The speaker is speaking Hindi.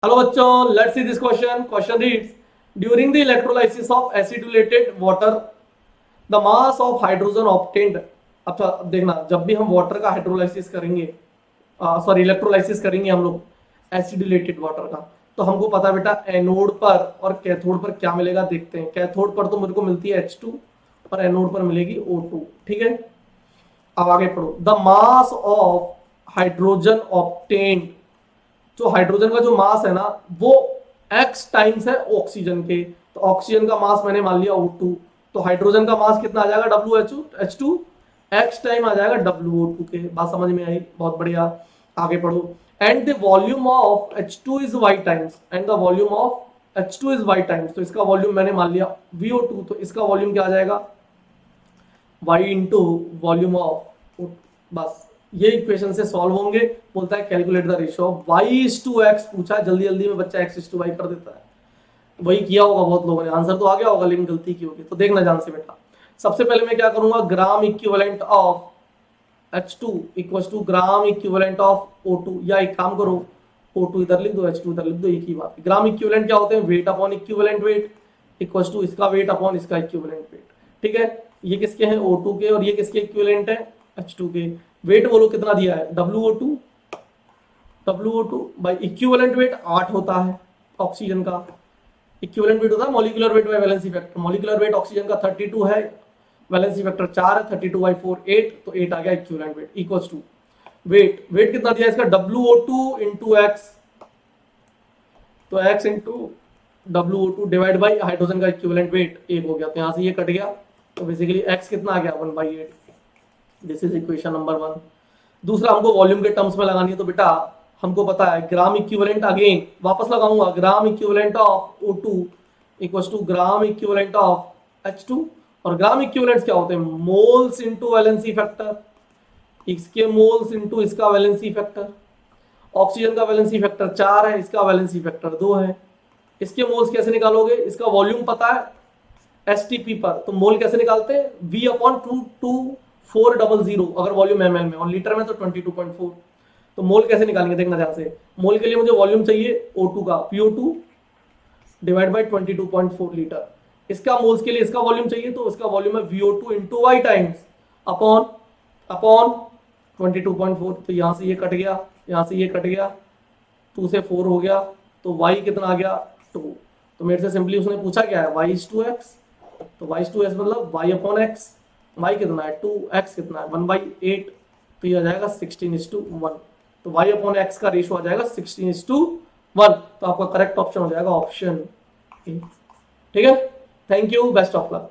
हेलो बच्चों, let's see this question. Question reads, during the electrolysis of acidulated water the mass of hydrogen obtained. अच्छा देखना, जब भी हम वाटर का हाइड्रोलाइसिस करेंगे, सॉरी इलेक्ट्रोलाइसिस करेंगे हम लोग एसिडुलेटेड वाटर का, तो हमको पता है बेटा एनोड पर और कैथोड पर क्या मिलेगा. देखते हैं. कैथोड पर तो मेरे को मिलती है H2 और एनोड पर मिलेगी O2. ठीक है, अब आगे पढ़ो. The mass of hydrogen obtained, जो हाइड्रोजन का जो मास है ना वो x टाइम्स है ऑक्सीजन के. तो ऑक्सीजन का मास मैंने मान लिया O2, तो हाइड्रोजन का मास कितना आ जाएगा WH2 x टाइम आ जाएगा WO2 के. बात समझ में आई? बहुत बढ़िया. आगे पढ़ो. And the volume of H2 is y times and the volume of H2 is y times. तो इसका वॉल्यूम मैंने मान लिया VO2, तो इसका वॉल्यूम क्या आ जाएगा y इंटू वॉल्यूम ऑफ. बस ये इक्वेशन से सॉल्व होंगे. बोलता है calculate the ratio of y:x. पूछा जल्दी जल्दी में बच्चा x:y कर देता है. वही किया होगा बहुत लोगों ने, आंसर तो आ गया होगा लेकिन गलती की होगी. तो देखना ध्यान से बेटा. सबसे पहले मैं क्या करूंगा, gram equivalent of H2 equals to gram equivalent of O2. या एक काम करो, O2 इधर लिख दो, H2 इधर लिख दो, एक ही बात. ग्राम इक्विवेलेंट क्या होते हैं? Weight upon equivalent weight equals to इसका वेट अपॉन इसका इक्विवेलेंट वेट. ठीक है, ये किसके हैं? O2 के, और ये किसके इक्विवेलेंट है? H2 के. वेट बोलो कितना दिया है? WO2 बाय इक्विवेलेंट वेट 8 होता है ऑक्सीजन का. इक्विवेलेंट वेट होता है molecular weight by valency factor. Molecular weight oxygen का 32 है, वैलेंसी फैक्टर 4 है, 32/4 8, तो 8 आ गया equivalent weight equals to weight कितना दिया इसका? WO2 into x. तो x into WO2 divide by hydrogen का इक्विवेलेंट वेट 1 हो गया. तो यहां से ये कट गया, तो बेसिकली x कितना आ गया? 1/8. This is equation number 1. दूसरा हमको वॉल्यूम के टर्म्स में लगानी है. तो बेटा हमको पता है ग्राम इक्विवेलेंट, अगेन वापस लगाऊंगा, gram equivalent of O2 equals to gram equivalent of H2. और ग्राम इक्विवेलेंट्स क्या होते हैं? Moles into valency factor. इसके मोल्स इनटू इसका वैलेंसी फैक्टर. ऑक्सीजन का वैलेंसी फैक्टर 4 है, इसका वैलेंसी फैक्टर 2 है. इसके मोल्स कैसे निकालोगे? इसका वॉल्यूम पता है STP पर, तो मोल कैसे निकालते हैं? V/22400 अगर वॉल्यूम ml में, और लीटर में तो 22.4. तो मोल कैसे निकालेंगे देखना ध्यान से. मोल के लिए मुझे वॉल्यूम चाहिए O2 का, PO2 डिवाइड बाई 22.4 लीटर. इसका मोल्स के लिए इसका वॉल्यूम चाहिए, तो इसका वॉल्यूम है VO2 into y times upon 22.4. तो यहां से ये कट गया, यहां से ये कट गया, 2 से 4 हो गया, तो y कितना आ गया? 2. तो मेरे से सिंपली उसने पूछा क्या है? y:2x. तो y:2x मतलब y अपॉन x. y कितना है? 2. x कितना है? 1/8. तो ये आ जाएगा 16:1. तो y अपॉन x का रेशियो आ जाएगा 16:1. तो आपका करेक्ट ऑप्शन हो जाएगा ऑप्शन ए. ठीक है, thank you, best of luck.